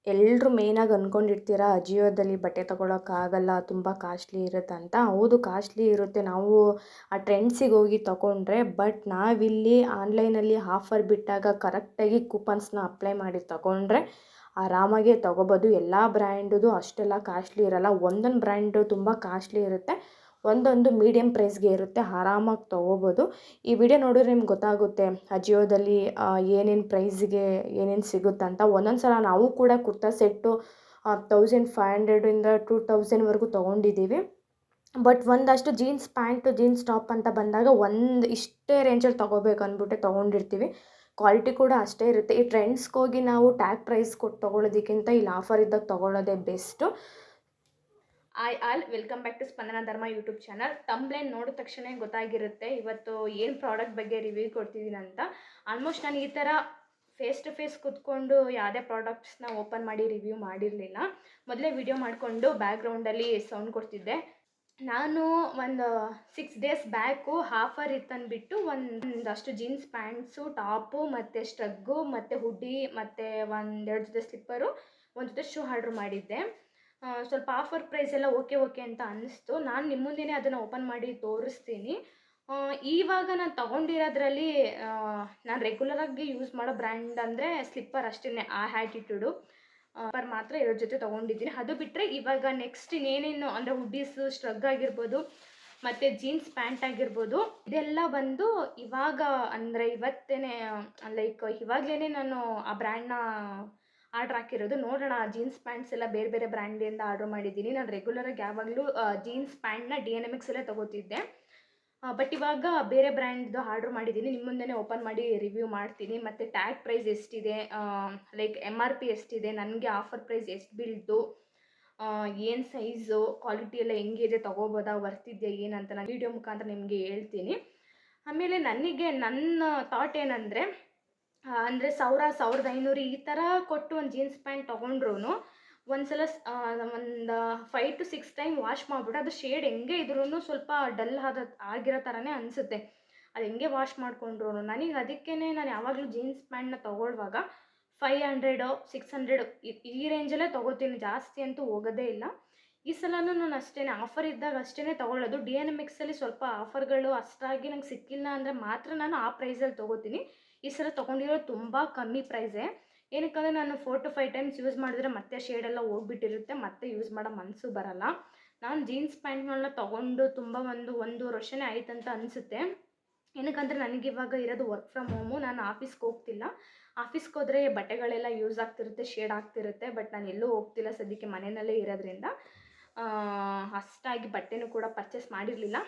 ಎಲ್ಲರೂ ಮೇಯ್ನಾಗಿ ಅಂದ್ಕೊಂಡಿರ್ತೀರ ಅಜಿಯೋದಲ್ಲಿ ಬಟ್ಟೆ ತೊಗೊಳಕ್ಕಾಗಲ್ಲ, ತುಂಬ ಕಾಸ್ಟ್ಲಿ ಇರುತ್ತೆ ಅಂತ. ಹೌದು, ಕಾಸ್ಟ್ಲಿ ಇರುತ್ತೆ. ನಾವು ಆ ಟ್ರೆಂಡ್ಸಿಗೆ ಹೋಗಿ ತೊಗೊಂಡ್ರೆ, ಬಟ್ ನಾವಿಲ್ಲಿ ಆನ್ಲೈನಲ್ಲಿ ಆಫರ್ ಬಿಟ್ಟಾಗ ಕರೆಕ್ಟಾಗಿ ಕೂಪನ್ಸ್ನ ಅಪ್ಲೈ ಮಾಡಿ ತೊಗೊಂಡ್ರೆ ಆರಾಮಾಗೆ ತೊಗೋಬೋದು. ಎಲ್ಲ ಬ್ರ್ಯಾಂಡದು ಅಷ್ಟೆಲ್ಲ ಕಾಸ್ಟ್ಲಿ ಇರೋಲ್ಲ. ಒಂದೊಂದು ಬ್ರ್ಯಾಂಡು ತುಂಬ ಕಾಸ್ಟ್ಲಿ ಇರುತ್ತೆ, ಒಂದೊಂದು ಮೀಡಿಯಮ್ ಪ್ರೈಸ್ಗೆ ಇರುತ್ತೆ, ಆರಾಮಾಗಿ ತೊಗೋಬೋದು. ಈ ವಿಡಿಯೋ ನೋಡಿದ್ರೆ ನಿಮ್ಗೆ ಗೊತ್ತಾಗುತ್ತೆ ಅಜಿಯೋದಲ್ಲಿ ಏನೇನು ಪ್ರೈಸ್ಗೆ ಏನೇನು ಸಿಗುತ್ತಂತ. ಒಂದೊಂದು ಸಲ ನಾವು ಕೂಡ ಕುರ್ತಾ ಸೆಟ್ಟು 1500ಇಂದ 2000ವರೆಗೂ ತೊಗೊಂಡಿದ್ದೀವಿ. ಬಟ್ ಒಂದಷ್ಟು ಜೀನ್ಸ್ ಪ್ಯಾಂಟು, ಜೀನ್ಸ್ ಟಾಪ್ ಅಂತ ಬಂದಾಗ ಒಂದು ಇಷ್ಟೇ ರೇಂಜಲ್ಲಿ ತೊಗೋಬೇಕು ಅಂದ್ಬಿಟ್ಟೆ ತೊಗೊಂಡಿರ್ತೀವಿ. ಕ್ವಾಲಿಟಿ ಕೂಡ ಅಷ್ಟೇ ಇರುತ್ತೆ. ಈ ಟ್ರೆಂಡ್ಸ್ಗೋಗಿ ನಾವು ಟ್ಯಾಗ್ ಪ್ರೈಸ್ ಕೊಟ್ಟು ತೊಗೊಳೋದಕ್ಕಿಂತ ಇಲ್ಲಿ ಆಫರ್ ಇದ್ದಾಗ ತೊಗೊಳ್ಳೋದೇ ಬೆಸ್ಟು. ವೆಲ್ಕಮ್ ಬ್ಯಾಕ್ ಟು ಸ್ಪಂದನ ಧರ್ಮ ಯೂಟ್ಯೂಬ್ ಚಾನಲ್. ತಂಬ್ಲೈನ್ ನೋಡಿದ ತಕ್ಷಣ ಗೊತ್ತಾಗಿರುತ್ತೆ ಇವತ್ತು ಏನು ಪ್ರಾಡಕ್ಟ್ ಬಗ್ಗೆ ರಿವ್ಯೂ ಕೊಡ್ತಿದ್ದೀನಿ ಅಂತ. ಆಲ್ಮೋಸ್ಟ್ ನಾನು ಈ ಥರ ಫೇಸ್ ಟು ಫೇಸ್ ಕೂತ್ಕೊಂಡು ಯಾವುದೇ ಪ್ರಾಡಕ್ಟ್ಸ್ನ ಓಪನ್ ಮಾಡಿ ರಿವ್ಯೂ ಮಾಡಿರಲಿಲ್ಲ. ಮೊದಲೇ ವಿಡಿಯೋ ಮಾಡಿಕೊಂಡು ಬ್ಯಾಕ್ಗ್ರೌಂಡಲ್ಲಿ ಸೌಂಡ್ ಕೊಡ್ತಿದ್ದೆ. ನಾನು ಒಂದು 6 ಡೇಸ್ ಬ್ಯಾಕು ಆಫರ್ ಇತ್ತಂದ್ಬಿಟ್ಟು ಒಂದಷ್ಟು ಜೀನ್ಸ್ ಪ್ಯಾಂಟ್ಸು, ಟಾಪು ಮತ್ತು ಸ್ಟ್ರಗ್ಗು ಮತ್ತು ಹುಡ್ಡಿ ಮತ್ತು ಒಂದೆರಡು ಜೊತೆ ಸ್ಲಿಪ್ಪರು, ಒಂದು ಜೊತೆ ಶೂ ಆರ್ಡ್ರ್ ಮಾಡಿದ್ದೆ. ಸ್ವಲ್ಪ ಆಫರ್ ಪ್ರೈಸ್ ಎಲ್ಲ ಓಕೆ ಅಂತ ಅನ್ನಿಸ್ತು. ನಾನು ನಿಮ್ಮ ಮುಂದೆನೇ ಅದನ್ನು ಓಪನ್ ಮಾಡಿ ತೋರಿಸ್ತೀನಿ. ಇವಾಗ ನಾನು ತೊಗೊಂಡಿರೋದ್ರಲ್ಲಿ ನಾನು ರೆಗ್ಯುಲರಾಗಿ ಯೂಸ್ ಮಾಡೋ ಬ್ರ್ಯಾಂಡ್ ಅಂದರೆ ಸ್ಲಿಪ್ಪರ್ ಅಷ್ಟೇ, ಆ ಹ್ಯಾಟಿಟ್ಯೂಡು ಮಾತ್ರ 2 ಜೊತೆ ತೊಗೊಂಡಿದ್ದೀನಿ. ಅದು ಬಿಟ್ಟರೆ ಇವಾಗ ನೆಕ್ಸ್ಟ್ ಇನ್ನೇನೇನು ಅಂದರೆ ಹುಡ್ಡೀಸು, ಸ್ಟ್ರಗ್ ಆಗಿರ್ಬೋದು ಮತ್ತು ಜೀನ್ಸ್ ಪ್ಯಾಂಟ್ ಆಗಿರ್ಬೋದು, ಇದೆಲ್ಲ ಬಂದು ಇವಾಗ ಅಂದರೆ ಇವತ್ತೇ ಲೈಕ್ ಇವಾಗಲೇ ನಾನು ಆ ಬ್ರ್ಯಾಂಡ್ನ ಆರ್ಡ್ರ್ ಹಾಕಿರೋದು. ನೋಡೋಣ, ಜೀನ್ಸ್ ಪ್ಯಾಂಟ್ಸ್ ಎಲ್ಲ ಬೇರೆ ಬೇರೆ ಬ್ರ್ಯಾಂಡಿಂದ ಆರ್ಡ್ರ್ ಮಾಡಿದ್ದೀನಿ. ನಾನು ರೆಗ್ಯುಲರಾಗಿ ಯಾವಾಗಲೂ ಜೀನ್ಸ್ ಪ್ಯಾಂಟ್ನ DNMX ಅಲ್ಲೇ ತೊಗೋತಿದ್ದೆ. ಬಟ್ ಇವಾಗ ಬೇರೆ ಬ್ರ್ಯಾಂಡ್ದು ಆರ್ಡ್ರ್ ಮಾಡಿದ್ದೀನಿ. ನಿಮ್ಮ ಮುಂದೆನೇ ಓಪನ್ ಮಾಡಿ ರಿವ್ಯೂ ಮಾಡ್ತೀನಿ. ಮತ್ತು ಟ್ಯಾಗ್ ಪ್ರೈಸ್ ಎಷ್ಟಿದೆ, ಲೈಕ್ MRP ಎಷ್ಟಿದೆ, ನನಗೆ ಆಫರ್ ಪ್ರೈಸ್ ಎಷ್ಟು ಬೀಳ್ತು, ಏನು ಸೈಜು, ಕ್ವಾಲಿಟಿ ಎಲ್ಲ ಹೆಂಗಿದೆ, ತೊಗೋಬೋದಾ, ವರ್ತಿದೆಯಾ ಏನಂತ ನಾನು ವೀಡಿಯೋ ಮುಖಾಂತರ ನಿಮಗೆ ಹೇಳ್ತೀನಿ. ಆಮೇಲೆ ನನಗೆ ನನ್ನ ಥಾಟ್ ಏನಂದರೆ, ಅಂದರೆ 1500 ಈ ಥರ ಕೊಟ್ಟು ಒಂದು ಜೀನ್ಸ್ ಪ್ಯಾಂಟ್ ತೊಗೊಂಡ್ರೂ ಒಂದು ಸಲ ಒಂದು 5 to 6 ಟೈಮ್ ವಾಶ್ ಮಾಡಿಬಿಟ್ಟು ಅದು ಶೇಡ್ ಹೆಂಗೆ ಇದ್ರೂ ಸ್ವಲ್ಪ ಡಲ್ ಆಗಿರೋ ಥರನೇ ಅನಿಸುತ್ತೆ. ಅದು ಹೆಂಗೆ ವಾಶ್ ಮಾಡಿಕೊಂಡ್ರು ನನಗೆ. ಅದಕ್ಕೇ ನಾನು ಯಾವಾಗಲೂ ಜೀನ್ಸ್ ಪ್ಯಾಂಟ್ನ ತೊಗೊಳ್ಳುವಾಗ 500 600 ಈ ರೇಂಜಲ್ಲೇ ತೊಗೋತೀನಿ, ಜಾಸ್ತಿ ಅಂತೂ ಹೋಗೋದೇ ಇಲ್ಲ. ಈ ಸಲನೂ ನಾನು ಅಷ್ಟೇ, ಆಫರ್ ಇದ್ದಾಗ ಅಷ್ಟೇ ತೊಗೊಳ್ಳೋದು. DNMXಲ್ಲಿ ಸ್ವಲ್ಪ ಆಫರ್ಗಳು ಅಷ್ಟಾಗಿ ನಂಗೆ ಸಿಕ್ಕಿಲ್ಲ ಅಂದರೆ ಮಾತ್ರ ನಾನು ಆ ಪ್ರೈಸಲ್ಲಿ ತೊಗೋತೀನಿ. ಈ ಸಲ ತೊಗೊಂಡಿರೋದು ತುಂಬ ಕಮ್ಮಿ ಪ್ರೈಸೇ. ಏನಕ್ಕಂದರೆ ನಾನು 4 to 5 ಟೈಮ್ಸ್ ಯೂಸ್ ಮಾಡಿದ್ರೆ ಮತ್ತೆ ಶೇಡೆಲ್ಲ ಹೋಗ್ಬಿಟ್ಟಿರುತ್ತೆ, ಮತ್ತೆ ಯೂಸ್ ಮಾಡೋ ಮನಸ್ಸು ಬರೋಲ್ಲ. ನಾನು ಜೀನ್ಸ್ ಪ್ಯಾಂಟ್ಗಳನ್ನ ತೊಗೊಂಡು ತುಂಬ 1.5 ವರ್ಷನೇ ಆಯ್ತಂತ ಅನಿಸುತ್ತೆ. ಏನಕ್ಕಂದರೆ ನನಗಿವಾಗ ಇರೋದು ವರ್ಕ್ ಫ್ರಮ್ ಹೋಮು. ನಾನು ಆಫೀಸ್ಗೆ ಹೋಗ್ತಿಲ್ಲ. ಆಫೀಸ್ಗೆ ಹೋದರೆ ಬಟ್ಟೆಗಳೆಲ್ಲ ಯೂಸ್ ಆಗ್ತಿರುತ್ತೆ, ಶೇಡ್ ಆಗ್ತಿರುತ್ತೆ. ಬಟ್ ನಾನು ಎಲ್ಲೂ ಹೋಗ್ತಿಲ್ಲ ಸದ್ಯಕ್ಕೆ, ಮನೆಯಲ್ಲೇ ಇರೋದ್ರಿಂದ ಅಷ್ಟಾಗಿ ಬಟ್ಟೆನೂ ಕೂಡ ಪರ್ಚೇಸ್ ಮಾಡಿರಲಿಲ್ಲ.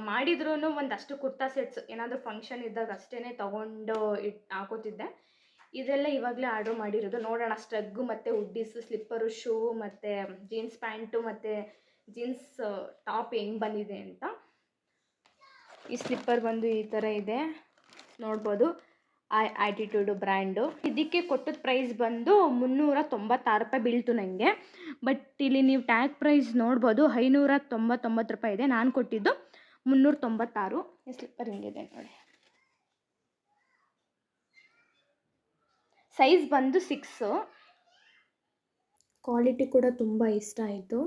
ಮಾಡಿದ್ರೂ ಒಂದಷ್ಟು ಕುರ್ತಾ ಸೆಟ್ಸ್ ಏನಾದರೂ ಫಂಕ್ಷನ್ ಇದ್ದಾಗ ಅಷ್ಟೇ ತೊಗೊಂಡು ಹಾಕೋತಿದ್ದೆ. ಇದೆಲ್ಲ ಇವಾಗಲೇ ಆರ್ಡ್ರ್ ಮಾಡಿರೋದು. ನೋಡೋಣ ಸ್ಟ್ರಗ್ಗು ಮತ್ತು ಹುಡ್ಡೀಸು, ಸ್ಲಿಪ್ಪರು, ಶೂ ಮತ್ತು ಜೀನ್ಸ್ ಪ್ಯಾಂಟು ಮತ್ತು ಜೀನ್ಸ್ ಟಾಪ್ ಹೆಂಗೆ ಬಂದಿದೆ ಅಂತ. ಈ ಸ್ಲಿಪ್ಪರ್ ಬಂದು ಈ ಥರ ಇದೆ, ನೋಡ್ಬೋದು. Attitude brand. ಇದಕ್ಕೆ ಕೊಟ್ಟಿದ್ದ ಪ್ರೈಸ್ ಬಂದು 396 ರೂಪಾಯಿ ಬೀಳ್ತು ನನಗೆ. ಬಟ್ ಇಲ್ಲಿ ನೀವು ಟ್ಯಾಗ್ ಪ್ರೈಸ್ ನೋಡ್ಬೋದು, 599 ರೂಪಾಯಿ ಇದೆ. ನಾನು ಕೊಟ್ಟಿದ್ದು 396. ಈ ಸ್ಲಿಪ್ಪರ್ ಹಿಂಗಿದೆ ನೋಡಿ. ಸೈಜ್ ಬಂದು 6. ಕ್ವಾಲಿಟಿ ಕೂಡ ತುಂಬ ಇಷ್ಟ ಆಯಿತು.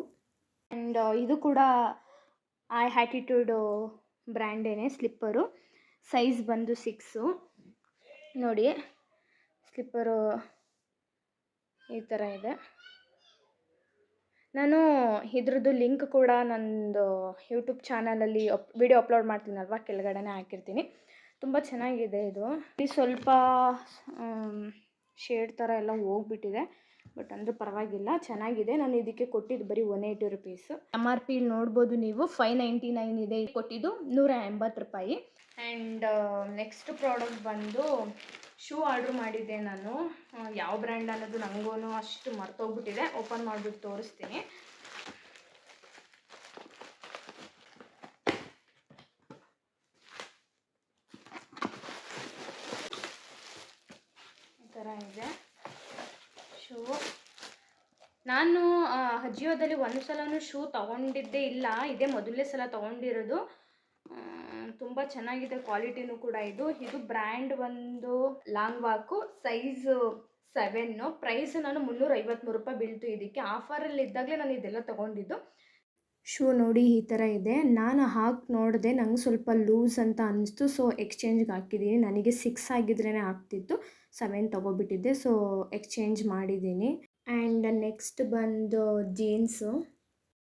ಆ್ಯಂಡ್ ಇದು ಕೂಡ ಆ್ಯಟಿಟ್ಯೂಡು ಬ್ರ್ಯಾಂಡೇನೆ ಸ್ಲಿಪ್ಪರು. ಸೈಜ್ ಬಂದು 6 ನೋಡಿ. ಸ್ಲಿಪ್ಪರು ಈ ಥರ ಇದೆ. ನಾನು ಇದ್ರದ್ದು ಲಿಂಕ್ ಕೂಡ ನಂದು ಯೂಟ್ಯೂಬ್ ಚಾನಲಲ್ಲಿ ವಿಡಿಯೋ ಅಪ್ಲೋಡ್ ಮಾಡ್ತೀನಲ್ವ, ಕೆಳಗಡೆನೇ ಹಾಕಿರ್ತೀನಿ. ತುಂಬ ಚೆನ್ನಾಗಿದೆ ಇದು. ಸ್ವಲ್ಪ ಶೇಡ್ ಥರ ಎಲ್ಲ ಹೋಗ್ಬಿಟ್ಟಿದೆ, ಬಟ್ ಅಂದರೆ ಪರವಾಗಿಲ್ಲ, ಚೆನ್ನಾಗಿದೆ. ನಾನು ಇದಕ್ಕೆ ಕೊಟ್ಟಿದ್ದು ಬರೀ 180 ರುಪೀಸು. MRP ನೋಡ್ಬೋದು ನೀವು, 599 ಇದೆ. ಕೊಟ್ಟಿದ್ದು 180 ರೂಪಾಯಿ. ಆ್ಯಂಡ್ ನೆಕ್ಸ್ಟ್ ಪ್ರಾಡಕ್ಟ್ ಬಂದು ಶೂ ಆರ್ಡ್ರ್ ಮಾಡಿದ್ದೆ ನಾನು. ಯಾವ ಬ್ರ್ಯಾಂಡ್ ಅನ್ನೋದು ನನಗೂ ಅಷ್ಟು ಮರ್ತೋಗ್ಬಿಟ್ಟಿದೆ. ಓಪನ್ ಮಾಡಿಬಿಟ್ಟು ತೋರಿಸ್ತೀನಿ. ಈ ಥರ ಇದೆ ಶೂ. ನಾನು ಅಜಿಯೋದಲ್ಲಿ ಒಂದು ಸಲನೂ ಶೂ ತೊಗೊಂಡಿದ್ದೇ ಇಲ್ಲ, ಇದೇ ಮೊದಲನೇ ಸಲ ತೊಗೊಂಡಿರೋದು. ತುಂಬ ಚೆನ್ನಾಗಿದೆ, ಕ್ವಾಲಿಟಿನೂ ಕೂಡ. ಇದು ಬ್ರ್ಯಾಂಡ್ ಒಂದು ಲಾಂಗ್ ವಾಕು, ಸೈಜು 7 ಪ್ರೈಸ್ ನಾನು 353 ರೂಪಾಯಿ ಬೀಳ್ತು. ಇದಕ್ಕೆ ಆಫರಲ್ಲಿ ಇದ್ದಾಗಲೇ ನಾನು ಇದೆಲ್ಲ ತೊಗೊಂಡಿದ್ದು. ಶೂ ನೋಡಿ ಈ ಥರ ಇದೆ. ನಾನು ಹಾಕಿ ನೋಡಿದೆ, ನಂಗೆ ಸ್ವಲ್ಪ ಲೂಸ್ ಅಂತ ಅನ್ನಿಸ್ತು. ಸೊ ಎಕ್ಸ್ಚೇಂಜ್ಗೆ ಹಾಕಿದ್ದೀನಿ. ನನಗೆ 6 ಆಗಿದ್ರೇ ಆಗ್ತಿತ್ತು, 7 ತೊಗೊಬಿಟ್ಟಿದ್ದೆ. ಸೊ ಎಕ್ಸ್ಚೇಂಜ್ ಮಾಡಿದ್ದೀನಿ. ಆ್ಯಂಡ್ ನೆಕ್ಸ್ಟ್ ಬಂದು ಜೀನ್ಸು.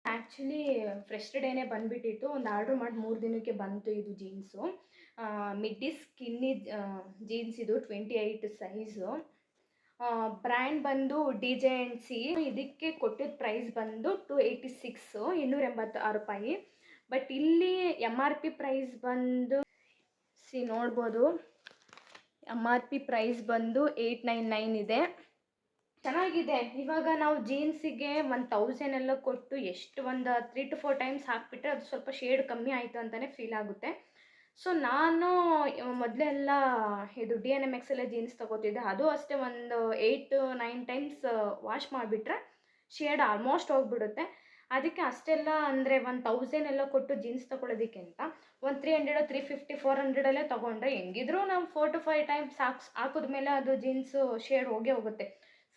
ಆ್ಯಕ್ಚುಲಿ ಫ್ರೆಶ್ ಡೇನೇ ಬಂದುಬಿಟ್ಟಿತ್ತು. ಒಂದು ಆರ್ಡ್ರ್ ಮಾಡಿ 3 ದಿನಕ್ಕೆ ಬಂತು ಇದು ಜೀನ್ಸು. ಮಿಡ್ಡಿ ಸ್ಕಿನ್ನಿ ಜೀನ್ಸ್ ಇದು 28 ಸೈಜು. ಬ್ರ್ಯಾಂಡ್ ಬಂದು DJNC. ಇದಕ್ಕೆ ಕೊಟ್ಟಿದ್ದ ಪ್ರೈಸ್ ಬಂದು 286 286 ರೂಪಾಯಿ. ಬಟ್ ಇಲ್ಲಿ MRP ಪ್ರೈಸ್ ಬಂದು ನೋಡ್ಬೋದು, MRP ಪ್ರೈಸ್ ಬಂದು 899 ಇದೆ. ಚೆನ್ನಾಗಿದೆ. ಇವಾಗ ನಾವು ಜೀನ್ಸಿಗೆ 1000 ಎಲ್ಲ ಕೊಟ್ಟು ಎಷ್ಟು ಒಂದು 3 to 4 ಟೈಮ್ಸ್ ಹಾಕ್ಬಿಟ್ರೆ ಅದು ಸ್ವಲ್ಪ ಶೇಡ್ ಕಮ್ಮಿ ಆಯಿತು ಅಂತಲೇ ಫೀಲ್ ಆಗುತ್ತೆ. ಸೊ ನಾನು ಮೊದಲೆಲ್ಲ ಇದು DNMXಲ್ಲೇ ಜೀನ್ಸ್ ತೊಗೋತಿದ್ದೆ. ಅದು ಅಷ್ಟೇ ಒಂದು 8 to 9 ಟೈಮ್ಸ್ ವಾಶ್ ಮಾಡಿಬಿಟ್ರೆ ಶೇಡ್ ಆಲ್ಮೋಸ್ಟ್ ಹೋಗ್ಬಿಡುತ್ತೆ. ಅದಕ್ಕೆ ಅಷ್ಟೆಲ್ಲ ಅಂದರೆ 1000 ಎಲ್ಲ ಕೊಟ್ಟು ಜೀನ್ಸ್ ತೊಗೊಳೋದಕ್ಕಿಂತ ಒಂದು 300 350 400 ತೊಗೊಂಡ್ರೆ ಹೆಂಗಿದ್ರು ನಾವು 4 to 5 ಟೈಮ್ಸ್ ಹಾಕಿದ್ಮೇಲೆ ಅದು ಜೀನ್ಸು ಶೇಡ್ ಹೋಗೇ ಹೋಗುತ್ತೆ.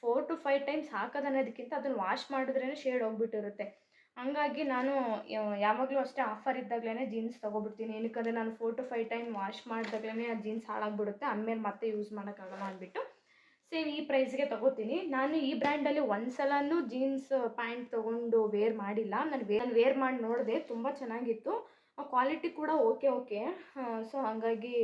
4 to 5 ಟೈಮ್ಸ್ ಹಾಕೋದು ಅನ್ನೋದಕ್ಕಿಂತ ಅದನ್ನು ವಾಶ್ ಮಾಡಿದ್ರೇ ಶೇಡ್ ಹೋಗ್ಬಿಟ್ಟಿರುತ್ತೆ. ಹಂಗಾಗಿ ನಾನು ಯಾವಾಗಲೂ ಅಷ್ಟೇ ಆಫರ್ ಇದ್ದಾಗಲೇ ಜೀನ್ಸ್ ತೊಗೊಬಿಡ್ತೀನಿ. ಏನಕ್ಕಂದರೆ ನಾನು 4 to 5 ಟೈಮ್ ವಾಶ್ ಮಾಡಿದಾಗಲೇ ಆ ಜೀನ್ಸ್ ಹಾಳಾಗ್ಬಿಡುತ್ತೆ, ಆಮೇಲೆ ಮತ್ತೆ ಯೂಸ್ ಮಾಡೋಕ್ಕಾಗಲ್ಲ ಅಂದ್ಬಿಟ್ಟು ಸೇಮ್ ಈ ಪ್ರೈಸ್ಗೆ ತೊಗೋತೀನಿ. ನಾನು ಈ ಬ್ರ್ಯಾಂಡಲ್ಲಿ ಒಂದು ಸಲನೂ ಜೀನ್ಸ್ ಪ್ಯಾಂಟ್ ತೊಗೊಂಡು ವೇರ್ ಮಾಡಿಲ್ಲ. ನಾನು ವೇರ್ ಮಾಡಿ ನೋಡಿದೆ, ತುಂಬ ಚೆನ್ನಾಗಿತ್ತು. ಕ್ವಾಲಿಟಿ ಕೂಡ ಓಕೆ. ಸೊ ಹಾಗಾಗಿ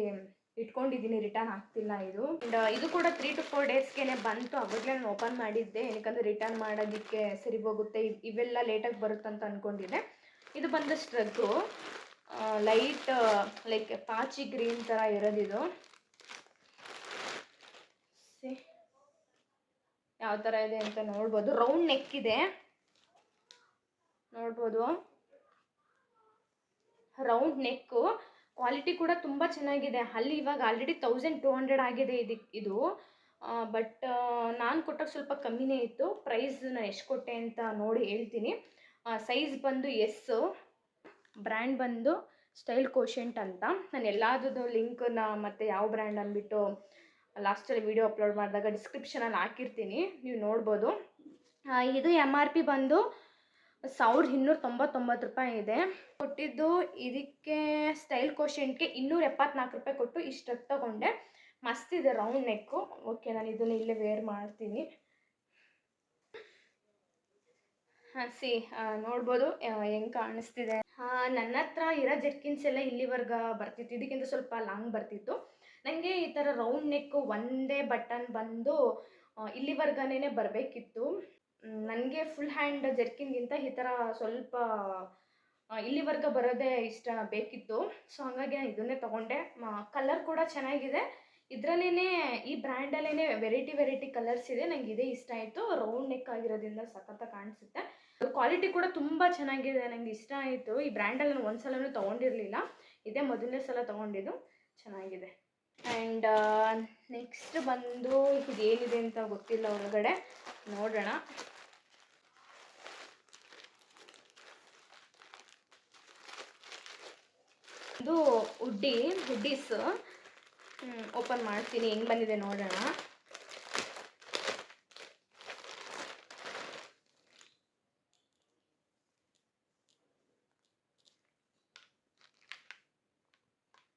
ಇಟ್ಕೊಂಡಿದ್ದೀನಿ, ರಿಟರ್ನ್ ಆಗ್ತಿಲ್ಲ ಇದು. ಆ್ಯಂಡ್ ಇದು ಕೂಡ 3 to 4 ಡೇಸ್ಗೆ ಬಂತು. ಅವಾಗಲೇ ನಾನು ಓಪನ್ ಮಾಡಿದ್ದೆ, ಏನಕ್ಕಂದರೆ ರಿಟರ್ನ್ ಮಾಡೋದಕ್ಕೆ ಸರಿ ಹೋಗುತ್ತೆ, ಇವೆಲ್ಲ ಲೇಟಾಗಿ ಬರುತ್ತಂತ ಅಂದ್ಕೊಂಡಿದ್ದೆ. ಇದು ಬಂದು ಸ್ಟ್ರಗ್ಗು ಲೈಟ್ ಲೈಕ್ ಪಾಚಿ ಗ್ರೀನ್ ಥರ ಇರೋದಿದು. ಯಾವ ಥರ ಇದೆ ಅಂತ ನೋಡ್ಬೋದು. ರೌಂಡ್ ನೆಕ್ ಇದೆ, ನೋಡ್ಬೋದು. ರೌಂಡ್ ನೆಕ್ಕು, ಕ್ವಾಲಿಟಿ ಕೂಡ ತುಂಬ ಚೆನ್ನಾಗಿದೆ. ಅಲ್ಲಿ ಇವಾಗ ಆಲ್ರೆಡಿ 1200 ಆಗಿದೆ ಇದು. ಬಟ್ ನಾನು ಕೊಟ್ಟಾಗ ಸ್ವಲ್ಪ ಕಮ್ಮಿನೇ ಇತ್ತು. ಪ್ರೈಸ್ ನಾನು ಎಷ್ಟು ಕೊಟ್ಟೆ ಅಂತ ನೋಡಿ ಹೇಳ್ತೀನಿ. ಸೈಜ್ ಬಂದು ಎಸ್. ಬ್ರ್ಯಾಂಡ್ ಬಂದು ಸ್ಟೈಲ್ ಕೋಶೆಂಟ್ ಅಂತ. ನಾನು ಎಲ್ಲಾದ್ರದ್ದು ಲಿಂಕನ್ನ ಮತ್ತು ಯಾವ ಬ್ರ್ಯಾಂಡ್ ಅಂದ್ಬಿಟ್ಟು ಲಾಸ್ಟಲ್ಲಿ ವಿಡಿಯೋ ಅಪ್ಲೋಡ್ ಮಾಡಿದಾಗ ಡಿಸ್ಕ್ರಿಪ್ಷನಲ್ಲಿ ಹಾಕಿರ್ತೀನಿ, ನೀವು ನೋಡ್ಬೋದು. ಇದು MRP ಬಂದು 1299 ರೂಪಾಯಿ ಇದೆ. ಕೊಟ್ಟಿದ್ದು ಇದಕ್ಕೆ ಸ್ಟೈಲ್ ಕೋಶೆಂಟ್ಗೆ 274 ರೂಪಾಯಿ ಕೊಟ್ಟು ಇಷ್ಟು ತೊಗೊಂಡೆ. ಮಸ್ತಿದೆ ರೌಂಡ್ ನೆಕ್ಕು. ಓಕೆ, ನಾನು ಇದನ್ನು ಇಲ್ಲೇ ವೇರ್ ಮಾಡ್ತೀನಿ. ನೋಡ್ಬೋದು ಹೆಂಗೆ ಕಾಣಿಸ್ತಿದೆ. ನನ್ನ ಹತ್ರ ಇರೋ ಜರ್ಕಿನ್ಸ್ ಎಲ್ಲ ಇಲ್ಲಿವರೆಗೆ ಬರ್ತಿತ್ತು, ಇದಕ್ಕಿಂತ ಸ್ವಲ್ಪ ಲಾಂಗ್ ಬರ್ತಿತ್ತು. ನನಗೆ ಈ ಥರ ರೌಂಡ್ ನೆಕ್ಕು ಒಂದೇ ಬಟನ್ ಬಂದು ಇಲ್ಲಿವರೆಗೇ ಬರಬೇಕಿತ್ತು. ನನಗೆ ಫುಲ್ ಹ್ಯಾಂಡ್ ಜರ್ಕಿನ್ಗಿಂತ ಈ ಥರ ಸ್ವಲ್ಪ ಇಲ್ಲಿವರೆಗೆ ಬರೋದೇ ಇಷ್ಟ ಬೇಕಿತ್ತು. ಸೊ ಹಾಗಾಗಿ ನಾನು ಇದನ್ನೇ ತೊಗೊಂಡೆ. ಕಲರ್ ಕೂಡ ಚೆನ್ನಾಗಿದೆ. ಇದರಲ್ಲೇ ಈ ಬ್ರ್ಯಾಂಡಲ್ಲೇ ವೆರೈಟಿ ಕಲರ್ಸ್ ಇದೆ. ನನಗೆ ಇದೇ ಇಷ್ಟ ಆಯಿತು. ರೌಂಡ್ ನೆಕ್ ಆಗಿರೋದ್ರಿಂದ ಸಖತ್ತಾಗಿ ಕಾಣಿಸುತ್ತೆ. ಕ್ವಾಲಿಟಿ ಕೂಡ ತುಂಬ ಚೆನ್ನಾಗಿದೆ, ನನಗೆ ಇಷ್ಟ ಆಯಿತು. ಈ ಬ್ರ್ಯಾಂಡಲ್ಲಿ ನಾನು ಒಂದು ಸಲನೂ ತೊಗೊಂಡಿರಲಿಲ್ಲ, ಇದೇ ಮೊದಲನೇ ಸಲ ತೊಗೊಂಡಿದ್ದು. ಚೆನ್ನಾಗಿದೆ. ಆ್ಯಂಡ್ ನೆಕ್ಸ್ಟ್ ಬಂದು ಇದೇನಿದೆ ಅಂತ ಗೊತ್ತಿಲ್ಲ, ಒಳಗಡೆ ನೋಡೋಣ. ಇದು ಹುಡ್ಡೀಸ್ ಓಪನ್ ಮಾಡ್ತೀನಿ, ಹೆಂಗೆ ಬಂದಿದೆ ನೋಡೋಣ.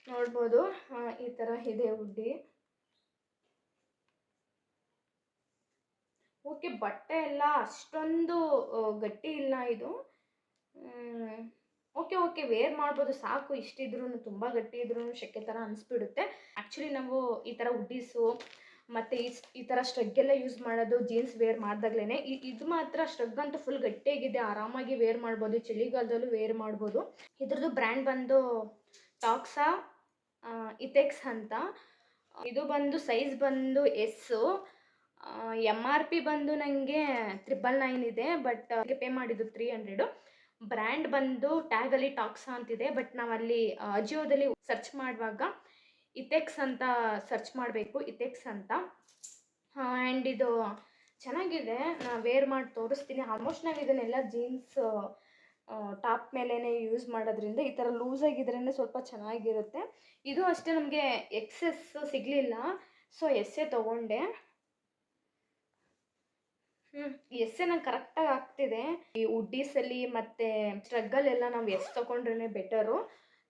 ನೋಡ್ಬೋದು, ಈ ಥರ ಇದೆ ಹುಡ್ಡಿ. ಓಕೆ, ಬಟ್ಟೆ ಎಲ್ಲ ಅಷ್ಟೊಂದು ಗಟ್ಟಿ ಇಲ್ಲ ಇದು. ಓಕೆ ವೇರ್ ಮಾಡ್ಬೋದು, ಸಾಕು. ಇಷ್ಟಿದ್ರೂ ತುಂಬ ಗಟ್ಟಿ ಇದ್ರೂ ಶೆಕೆ ಥರ ಅನಿಸ್ಬಿಡುತ್ತೆ. ಆ್ಯಕ್ಚುಲಿ ನಾವು ಈ ಥರ ಹುಡ್ಡೀಸು ಮತ್ತು ಈ ಥರ ಸ್ಟ್ರಗ್ಗೆಲ್ಲ ಯೂಸ್ ಮಾಡೋದು ಜೀನ್ಸ್ ವೇರ್ ಮಾಡಿದಾಗ್ಲೇ. ಇದು ಮಾತ್ರ ಸ್ಟ್ರಗ್ ಅಂತೂ ಫುಲ್ ಗಟ್ಟಿಯಾಗಿದೆ, ಆರಾಮಾಗಿ ವೇರ್ ಮಾಡ್ಬೋದು, ಚಳಿಗಾಲದಲ್ಲೂ ವೇರ್ ಮಾಡ್ಬೋದು. ಇದ್ರದ್ದು ಬ್ರ್ಯಾಂಡ್ ಬಂದು ಟಾಕ್ಸಾ ಇಥೆಕ್ಸ್ ಅಂತ. ಇದು ಬಂದು ಸೈಜ್ ಬಂದು ಎಸ್ಸು. MRP ಬಂದು ನನಗೆ 999 ಇದೆ, ಬಟ್ ಪೇ ಮಾಡಿದ್ದು 300. ಬ್ರ್ಯಾಂಡ್ ಬಂದು ಟ್ಯಾಗಲ್ಲಿ ಟಾಕ್ಸಾ ಅಂತಿದೆ, ಬಟ್ ನಾವಲ್ಲಿ ಅಜಿಯೋದಲ್ಲಿ ಸರ್ಚ್ ಮಾಡುವಾಗ ಇಥೆಕ್ಸ್ ಅಂತ ಸರ್ಚ್ ಮಾಡಬೇಕು, ಇಥೆಕ್ಸ್ ಅಂತ. ಆ್ಯಂಡ್ ಇದು ಚೆನ್ನಾಗಿದೆ, ನಾನು ವೇರ್ ಮಾಡಿ ತೋರಿಸ್ತೀನಿ. ಆಲ್ಮೋಸ್ಟ್ ನಾವು ಇದನ್ನೆಲ್ಲ ಜೀನ್ಸ್ ಟಾಪ್ ಮೇಲೇ ಯೂಸ್ ಮಾಡೋದ್ರಿಂದ ಈ ಥರ ಲೂಸಾಗಿದ್ರೇ ಸ್ವಲ್ಪ ಚೆನ್ನಾಗಿರುತ್ತೆ. ಇದು ಅಷ್ಟೇ, ನಮಗೆ XS ಸಿಗಲಿಲ್ಲ, ಸೊ ಎಸ್ಸೇ ತೊಗೊಂಡೆ. ಎಸ್ಸೆ ನಂಗೆ ಕರೆಕ್ಟಾಗಿ ಆಗ್ತಿದೆ. ಈ ಉಡ್ಡೀಸಲ್ಲಿ ಮತ್ತು ಸ್ಟ್ರಗ್ಗಲ್ಲೆಲ್ಲ ನಾವು ಎಸ್ ತೊಗೊಂಡ್ರೇ ಬೆಟರು,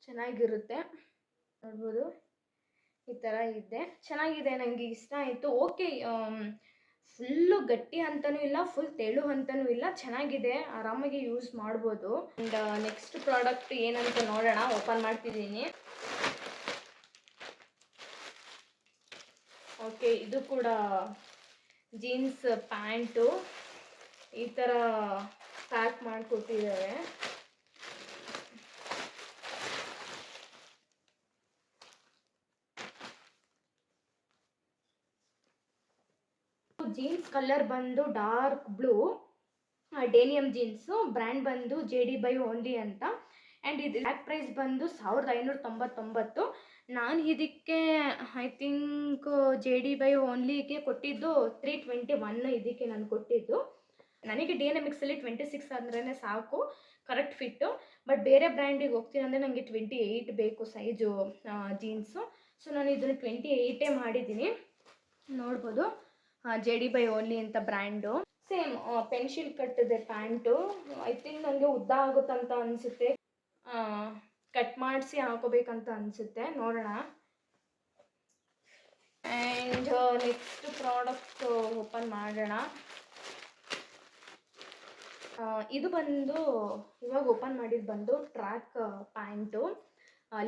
ಚೆನ್ನಾಗಿರುತ್ತೆ. ನೋಡ್ಬೋದು ಈ ಥರ ಇದೆ, ಚೆನ್ನಾಗಿದೆ, ನನಗೆ ಇಷ್ಟ ಆಯಿತು. ಓಕೆ, ಫುಲ್ಲು ಗಟ್ಟಿ ಅಂತಲೂ ಇಲ್ಲ, ಫುಲ್ ತೆಳು ಅಂತಲೂ ಇಲ್ಲ, ಚೆನ್ನಾಗಿದೆ, ಆರಾಮಾಗಿ ಯೂಸ್ ಮಾಡ್ಬೋದು. ಆ್ಯಂಡ್ ನೆಕ್ಸ್ಟ್ ಪ್ರಾಡಕ್ಟ್ ಏನಂತ ನೋಡೋಣ, ಓಪನ್ ಮಾಡ್ತಿದ್ದೀನಿ. ಓಕೆ, ಇದು ಕೂಡ ಜೀನ್ಸ್ ಪ್ಯಾಂಟು ಈ ಥರ ಪ್ಯಾಕ್ ಮಾಡಿಕೊಟ್ಟಿದ್ದಾರೆ. ಜೀನ್ಸ್ ಕಲರ್ ಬಂದು ಡಾರ್ಕ್ ಬ್ಲೂ, ಡೇನಿಯಮ್ ಜೀನ್ಸು, ಬ್ರ್ಯಾಂಡ್ ಬಂದು JD by ಓನ್ಲಿ ಅಂತ. ಆ್ಯಂಡ್ ಇದು ಬ್ಯಾಕ್ ಪ್ರೈಸ್ ಬಂದು 1599. ನಾನು ಇದಕ್ಕೆ ಐ ಥಿಂಕ್ JD by ಓನ್ಲಿಗೆ ಕೊಟ್ಟಿದ್ದು 321 ಇದಕ್ಕೆ ನಾನು ಕೊಟ್ಟಿದ್ದು. ನನಗೆ DNMXಲ್ಲಿ 26 ಅಂದ್ರೇ ಸಾಕು, ಕರೆಕ್ಟ್ ಫಿಟ್ಟು. ಬಟ್ ಬೇರೆ ಬ್ರ್ಯಾಂಡಿಗೆ ಹೋಗ್ತೀನಿ ಅಂದರೆ ನನಗೆ 28 ಬೇಕು ಸೈಜು ಜೀನ್ಸು. ಸೊ ನಾನು ಇದನ್ನು 28 ಮಾಡಿದ್ದೀನಿ, ನೋಡ್ಬೋದು. JD by ಓನ್ಲಿ ಅಂತ ಬ್ರ್ಯಾಂಡು. ಸೇಮ್ ಪೆನ್ಸಿಲ್ ಕಟ್ಟಿದೆ ಪ್ಯಾಂಟು. ಐ ಥಿಂಕ್ ನನಗೆ ಉದ್ದ ಆಗುತ್ತಂತ ಅನಿಸುತ್ತೆ, ಕಟ್ ಮಾಡಿಸಿ ಹಾಕೋಬೇಕಂತ ಅನಿಸುತ್ತೆ, ನೋಡೋಣ. ಆ್ಯಂಡ್ ನೆಕ್ಸ್ಟ್ ಪ್ರಾಡಕ್ಟ್ ಓಪನ್ ಮಾಡೋಣ. ಇದು ಬಂದು ಇವಾಗ ಓಪನ್ ಮಾಡಿದ್ದು ಬಂದು ಟ್ರ್ಯಾಕ್ ಪ್ಯಾಂಟು,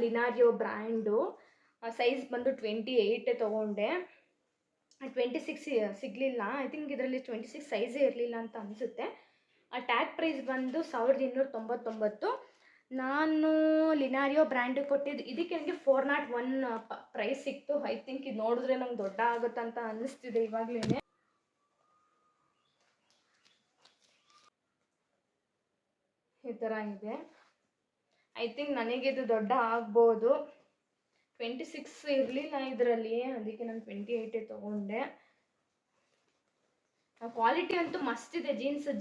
ಲಿನಾರಿಯೋ ಬ್ರ್ಯಾಂಡು. ಸೈಜ್ ಬಂದು 28 ತೊಗೊಂಡೆ, 26 ಸಿಗಲಿಲ್ಲ. ಐ ಥಿಂಕ್ ಇದರಲ್ಲಿ 26 ಸೈಜೇ ಇರಲಿಲ್ಲ ಅಂತ ಅನಿಸುತ್ತೆ. ಟ್ಯಾಗ್ ಪ್ರೈಸ್ ಬಂದು 1299. ನಾನು ಲಿನಾರಿಯೋ ಬ್ರ್ಯಾಂಡಿಗೆ ಕೊಟ್ಟಿದ್ದು, ಇದಕ್ಕೆ ನನಗೆ 401 ಪ್ರೈಸ್ ಸಿಕ್ತು. ಐ ಥಿಂಕ್ ಇದು ನೋಡಿದ್ರೆ ನಂಗೆ ದೊಡ್ಡ ಆಗುತ್ತಂತ ಅನ್ನಿಸ್ತಿದೆ ಇವಾಗಲೇ. ಈ ಥರ ಇದೆ, ಐ ಥಿಂಕ್ ನನಗಿದು ದೊಡ್ಡ ಆಗ್ಬೋದು. 26 ಇರಲಿಲ್ಲ ಇದರಲ್ಲಿ, ಅದಕ್ಕೆ ನಾನು 28 ತೊಗೊಂಡೆ. ಕ್ವಾಲಿಟಿ ಅಂತೂ ಮಸ್ತ್ ಇದೆ.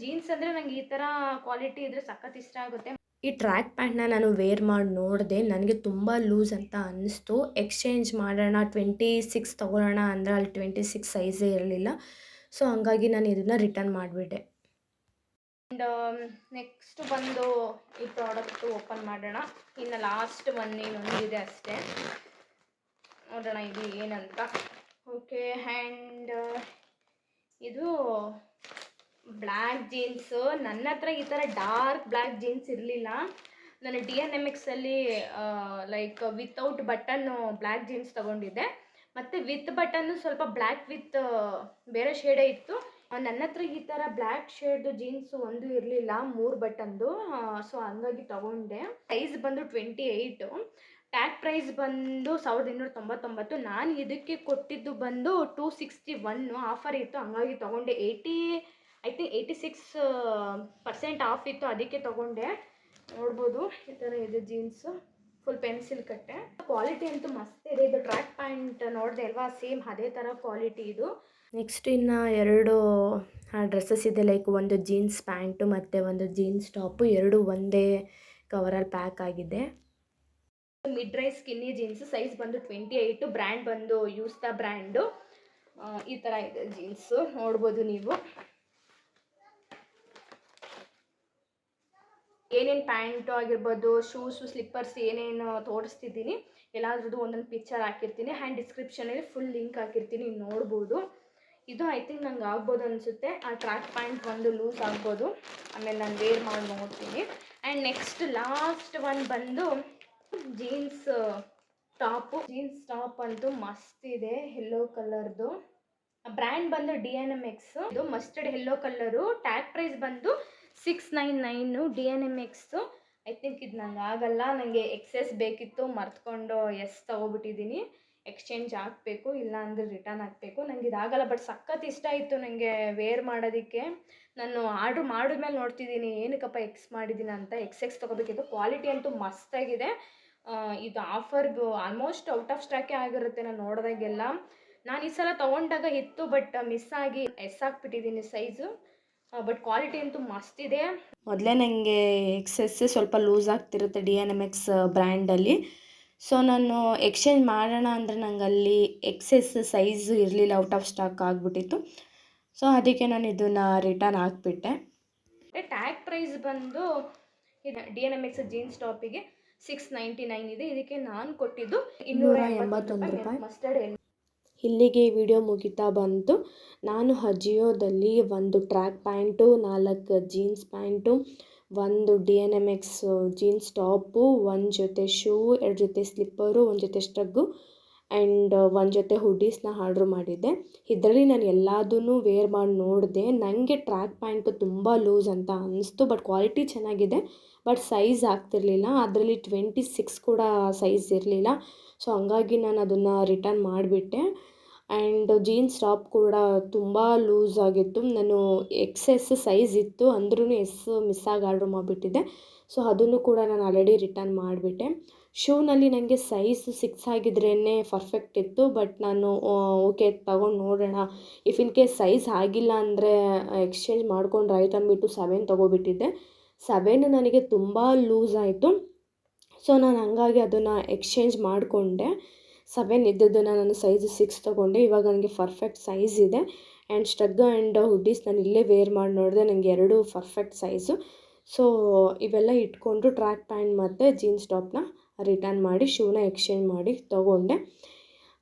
ಜೀನ್ಸ್ ಅಂದರೆ ನನಗೆ ಈ ಥರ ಕ್ವಾಲಿಟಿ ಇದ್ದರೆ ಸಖತ್ ಇಷ್ಟ ಆಗುತ್ತೆ. ಈ ಟ್ರ್ಯಾಕ್ ಪ್ಯಾಂಟ್ನ ನಾನು ವೇರ್ ಮಾಡಿ ನೋಡಿದೆ, ನನಗೆ ತುಂಬ ಲೂಸ್ ಅಂತ ಅನ್ನಿಸ್ತು. ಎಕ್ಸ್ಚೇಂಜ್ ಮಾಡೋಣ 26 ತೊಗೊಳ್ಳೋಣ ಅಂದರೆ ಅಲ್ಲಿ 26 ಸೈಜೇ ಇರಲಿಲ್ಲ. ಸೊ ಹಂಗಾಗಿ ನಾನು ಇದನ್ನು ರಿಟರ್ನ್ ಮಾಡಿಬಿಟ್ಟೆ. ಆ್ಯಂಡ್ ನೆಕ್ಸ್ಟ್ ಬಂದು ಈ ಪ್ರಾಡಕ್ಟು ಓಪನ್ ಮಾಡೋಣ. ಇನ್ನು ಲಾಸ್ಟ್ ಇನ್ನೊಂದಿದೆ ಅಷ್ಟೇ, ನೋಡೋಣ ಇದು ಏನಂತ. ಓಕೆ, ಆ್ಯಂಡ್ ಇದು ಬ್ಲ್ಯಾಕ್ ಜೀನ್ಸು. ನನ್ನ ಹತ್ರ ಈ ಥರ ಡಾರ್ಕ್ ಬ್ಲ್ಯಾಕ್ ಜೀನ್ಸ್ ಇರಲಿಲ್ಲ. ನಾನು DNMXಲ್ಲಿ like without button black jeans ತೊಗೊಂಡಿದ್ದೆ, ಮತ್ತು ವಿತ್ ಬಟನ್ನು ಸ್ವಲ್ಪ ಬ್ಲ್ಯಾಕ್ ವಿತ್ ಬೇರೆ ಶೇಡೇ ಇತ್ತು. ನನ್ನ ಹತ್ರ ಈ ಥರ ಬ್ಲ್ಯಾಕ್ ಶೇಡ್ದು ಜೀನ್ಸು ಒಂದು ಇರಲಿಲ್ಲ, 3 ಬಟನ್ದು. ಸೊ ಹಂಗಾಗಿ ತೊಗೊಂಡೆ. ಸೈಜ್ ಬಂದು 28, ಟ್ಯಾಗ್ ಪ್ರೈಸ್ ಬಂದು 1299. ನಾನು ಇದಕ್ಕೆ ಕೊಟ್ಟಿದ್ದು ಬಂದು 261, ಆಫರ್ ಇತ್ತು ಹಂಗಾಗಿ ತೊಗೊಂಡೆ. ಐ ಥಿಂಕ್ 86% ಆಫ್ ಇತ್ತು, ಅದಕ್ಕೆ ತೊಗೊಂಡೆ. ನೋಡ್ಬೋದು ಈ ಥರ ಇದೆ ಜೀನ್ಸು, ಫುಲ್ ಪೆನ್ಸಿಲ್ ಕಟ್ಟೆ. ಕ್ವಾಲಿಟಿ ಅಂತೂ ಮಸ್ತ್ ಇದೆ. ಇದು ಟ್ರ್ಯಾಕ್ ಪ್ಯಾಂಟ್ ನೋಡಿದೆ ಅಲ್ವಾ, ಸೇಮ್ ಅದೇ ಥರ ಕ್ವಾಲಿಟಿ ಇದು. ನೆಕ್ಸ್ಟ್ ಇನ್ನು 2 ಡ್ರೆಸ್ಸಸ್ ಇದೆ, ಲೈಕ್ ಒಂದು ಜೀನ್ಸ್ ಪ್ಯಾಂಟು ಮತ್ತು ಒಂದು ಜೀನ್ಸ್ ಟಾಪು, 2 ಒಂದೇ ಕವರಲ್ಲಿ ಪ್ಯಾಕ್ ಆಗಿದೆ. Mid rise skinny jeans, size ಬಂದು 28, ಬ್ರ್ಯಾಂಡ್ ಬಂದು ಯೂಸ್ತಾ ಬ್ರ್ಯಾಂಡು. ಈ ಥರ ಇದೆ ಜೀನ್ಸು, ನೋಡ್ಬೋದು ನೀವು. ಏನೇನು ಪ್ಯಾಂಟು ಆಗಿರ್ಬೋದು, ಶೂಸು, ಸ್ಲಿಪ್ಪರ್ಸ್ ಏನೇನು ತೋರಿಸ್ತಿದ್ದೀನಿ ಎಲ್ಲಾದ್ರದ್ದು ಒಂದೊಂದು ಪಿಕ್ಚರ್ ಹಾಕಿರ್ತೀನಿ. ಆ್ಯಂಡ್ ಡಿಸ್ಕ್ರಿಪ್ಷನಲ್ಲಿ ಫುಲ್ ಲಿಂಕ್ ಹಾಕಿರ್ತೀನಿ, ನೋಡ್ಬೋದು. ಇದು ಐ ಥಿಂಕ್ ನಂಗೆ ಆಗ್ಬೋದು ಅನಿಸುತ್ತೆ. ಆ ಟ್ರ್ಯಾಕ್ ಪ್ಯಾಂಟ್ ಒಂದು ಲೂಸ್ ಆಗ್ಬೋದು, ಆಮೇಲೆ ನಾನು ವೇರ್ ಮಾಡಿ ನೋಡ್ತೀನಿ. ಆ್ಯಂಡ್ ನೆಕ್ಸ್ಟ್ ಲಾಸ್ಟ್ ಬಂದು ಜೀನ್ಸ್ ಟಾಪು. ಜೀನ್ಸ್ ಟಾಪ್ ಅಂತೂ ಮಸ್ತ್ ಇದೆ, ಯೆಲ್ಲೋ ಕಲರ್ದು. ಬ್ರ್ಯಾಂಡ್ ಬಂದು DNMX. ಇದು mustard yellow colour. Tag price ಬಂದು 699 DNMX. ಐ ಥಿಂಕ್ ಇದು ನಂಗೆ ಆಗಲ್ಲ, ನನಗೆ XS ಬೇಕಿತ್ತು, ಮರ್ತ್ಕೊಂಡು S ತೊಗೊಬಿಟ್ಟಿದ್ದೀನಿ. ಎಕ್ಸ್ಚೇಂಜ್ ಹಾಕಬೇಕು, ಇಲ್ಲ ಅಂದರೆ ರಿಟರ್ನ್ ಹಾಕಬೇಕು. ನನಗೆ ಇದಾಗಲ್ಲ, ಬಟ್ ಸಖತ್ ಇಷ್ಟ ಇತ್ತು ನನಗೆ ವೇರ್ ಮಾಡೋದಕ್ಕೆ. ನಾನು ಆರ್ಡ್ರ್ ಮಾಡಿದ್ಮೇಲೆ ನೋಡ್ತಿದ್ದೀನಿ ಏನಕ್ಕಪ್ಪ X ಮಾಡಿದ್ದೀನಿ ಅಂತ. XX ತೊಗೋಬೇಕಿತ್ತು. ಕ್ವಾಲಿಟಿ ಅಂತೂ ಮಸ್ತಾಗಿದೆ. ಇದು ಆಫರ್ದು ಆಲ್ಮೋಸ್ಟ್ ಔಟ್ ಆಫ್ ಸ್ಟಾಕೇ ಆಗಿರುತ್ತೆ ನಾನು ನೋಡಿದಾಗೆಲ್ಲ. ನಾನು ಈ ಸಲ ತೊಗೊಂಡಾಗ ಇತ್ತು, ಬಟ್ ಮಿಸ್ ಆಗಿ S ಹಾಕ್ಬಿಟ್ಟಿದ್ದೀನಿ ಸೈಜು. ಬಟ್ ಕ್ವಾಲಿಟಿ ಅಂತೂ ಮಸ್ತ್ ಇದೆ. ಮೊದಲೇ ನನಗೆ XS ಸ್ವಲ್ಪ ಲೂಸ್ ಆಗ್ತಿರುತ್ತೆ DNMX ಬ್ರ್ಯಾಂಡಲ್ಲಿ. ಸೊ ನಾನು ಎಕ್ಸ್ಚೇಂಜ್ ಮಾಡೋಣ ಅಂದರೆ ನಂಗೆ ಅಲ್ಲಿ XS ಸೈಜು ಇರಲಿಲ್ಲ, ಔಟ್ ಆಫ್ ಸ್ಟಾಕ್ ಆಗಿಬಿಟ್ಟಿತ್ತು. ಸೊ ಅದಕ್ಕೆ ನಾನು ಇದನ್ನು ರಿಟರ್ನ್ ಹಾಕ್ಬಿಟ್ಟೆ. ಟ್ಯಾಗ್ ಪ್ರೈಸ್ ಬಂದು ಇದು DNMX ಜೀನ್ಸ್ ಟಾಪಿಗೆ 699 ಇದೆ. ಇದಕ್ಕೆ ನಾನು ಕೊಟ್ಟಿದ್ದು 281 ರೂಪಾಯಿ. ಮಸ್ಟರ್ಡ್ ಇಲ್ಲಿಗೆ ಈ ವಿಡಿಯೋ ಮುಗಿತಾ ಬಂತು. ನಾನು ಅಜಿಯೋದಲ್ಲಿ ಒಂದು ಟ್ರ್ಯಾಕ್ ಪ್ಯಾಂಟು, 4 ಜೀನ್ಸ್ ಪ್ಯಾಂಟು, ಒಂದು DNMX ಜೀನ್ಸ್ ಟಾಪು, ಒಂದು ಜೊತೆ ಶೂ, 2 ಜೊತೆ ಸ್ಲಿಪ್ಪರು, ಒಂದು ಜೊತೆ ಸ್ಟ್ರಗ್ಗು ಆ್ಯಂಡ್ ಒಂದು ಜೊತೆ ಹುಡೀಸ್ನ ಆರ್ಡ್ರ್ ಮಾಡಿದ್ದೆ. ಇದರಲ್ಲಿ ನಾನು ಎಲ್ಲದನ್ನೂ ವೇರ್ ಮಾಡಿ ನೋಡಿದೆ. ನನಗೆ ಟ್ರ್ಯಾಕ್ ಪ್ಯಾಂಟು ತುಂಬ ಲೂಸ್ ಅಂತ ಅನ್ನಿಸ್ತು, ಬಟ್ ಕ್ವಾಲಿಟಿ ಚೆನ್ನಾಗಿದೆ. ಬಟ್ ಸೈಜ್ ಆಗ್ತಿರಲಿಲ್ಲ, ಅದರಲ್ಲಿ 26 ಕೂಡ ಸೈಜ್ ಇರಲಿಲ್ಲ. ಸೊ ಹಂಗಾಗಿ ನಾನು ಅದನ್ನು ರಿಟರ್ನ್ ಮಾಡಿಬಿಟ್ಟೆ. ಆ್ಯಂಡ್ ಜೀನ್ಸ್ ಟಾಪ್ ಕೂಡ ತುಂಬ ಲೂಸ್ ಆಗಿತ್ತು. ನಾನು XS ಸೈಜ್ ಇತ್ತು, ಅಂದ್ರೂ ಎಸ್ ಮಿಸ್ಸಾಗಿ ಆರ್ಡ್ರ್ ಮಾಡಿಬಿಟ್ಟಿದ್ದೆ. ಸೊ ಅದನ್ನು ಕೂಡ ನಾನು ಆಲ್ರೆಡಿ ರಿಟರ್ನ್ ಮಾಡಿಬಿಟ್ಟೆ. ಶೂನಲ್ಲಿ ನನಗೆ ಸೈಜ್ 6 ಆಗಿದ್ರೇ ಪರ್ಫೆಕ್ಟ್ ಇತ್ತು, ಬಟ್ ನಾನು ಓಕೆ ತಗೊಂಡು ನೋಡೋಣ, ಇಫ್ ಇನ್ ಕೇಸ್ ಸೈಜ್ ಆಗಿಲ್ಲ ಅಂದರೆ ಎಕ್ಸ್ಚೇಂಜ್ ಮಾಡ್ಕೊಂಡ್ರೆ ಆಯ್ತು ಅಂದ್ಬಿಟ್ಟು 7 ತೊಗೊಬಿಟ್ಟಿದ್ದೆ. 7 ನನಗೆ ತುಂಬ ಲೂಸ್ ಆಯಿತು. ಸೊ ನಾನು ಹಂಗಾಗಿ ಅದನ್ನು ಎಕ್ಸ್ಚೇಂಜ್ ಮಾಡಿಕೊಂಡೆ. 7 ಇದ್ದದ್ದನ್ನು ನಾನು ಸೈಜ್ 6 ತೊಗೊಂಡೆ. ಇವಾಗ ನನಗೆ ಪರ್ಫೆಕ್ಟ್ ಸೈಜ್ ಇದೆ. ಆ್ಯಂಡ್ ಸ್ಟ್ರಗ್ ಆ್ಯಂಡ್ ಹುಡ್ಡೀಸ್ ನಾನು ಇಲ್ಲೇ ವೇರ್ ಮಾಡಿ ನೋಡಿದೆ, ನನಗೆ 2 ಪರ್ಫೆಕ್ಟ್ ಸೈಜು. ಸೊ ಇವೆಲ್ಲ ಇಟ್ಕೊಂಡು ಟ್ರ್ಯಾಕ್ ಪ್ಯಾಂಟ್ ಮತ್ತು ಜೀನ್ಸ್ ಟಾಪ್ನ ರಿಟರ್ನ್ ಮಾಡಿ ಶೂನ ಎಕ್ಸ್ಚೇಂಜ್ ಮಾಡಿ ತೊಗೊಂಡೆ.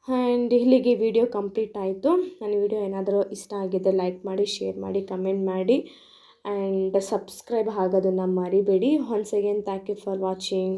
ಆ್ಯಂಡ್ ಇಲ್ಲಿಗೆ ವಿಡಿಯೋ ಕಂಪ್ಲೀಟ್ ಆಯಿತು. ನನ್ನ ವಿಡಿಯೋ ಏನಾದರೂ ಇಷ್ಟ ಆಗಿದ್ದರೆ ಲೈಕ್ ಮಾಡಿ, ಶೇರ್ ಮಾಡಿ, ಕಮೆಂಟ್ ಮಾಡಿ ಆ್ಯಂಡ್ ಸಬ್ಸ್ಕ್ರೈಬ್ ಆಗೋದನ್ನು ಮರಿಬೇಡಿ. Once again thank you for watching.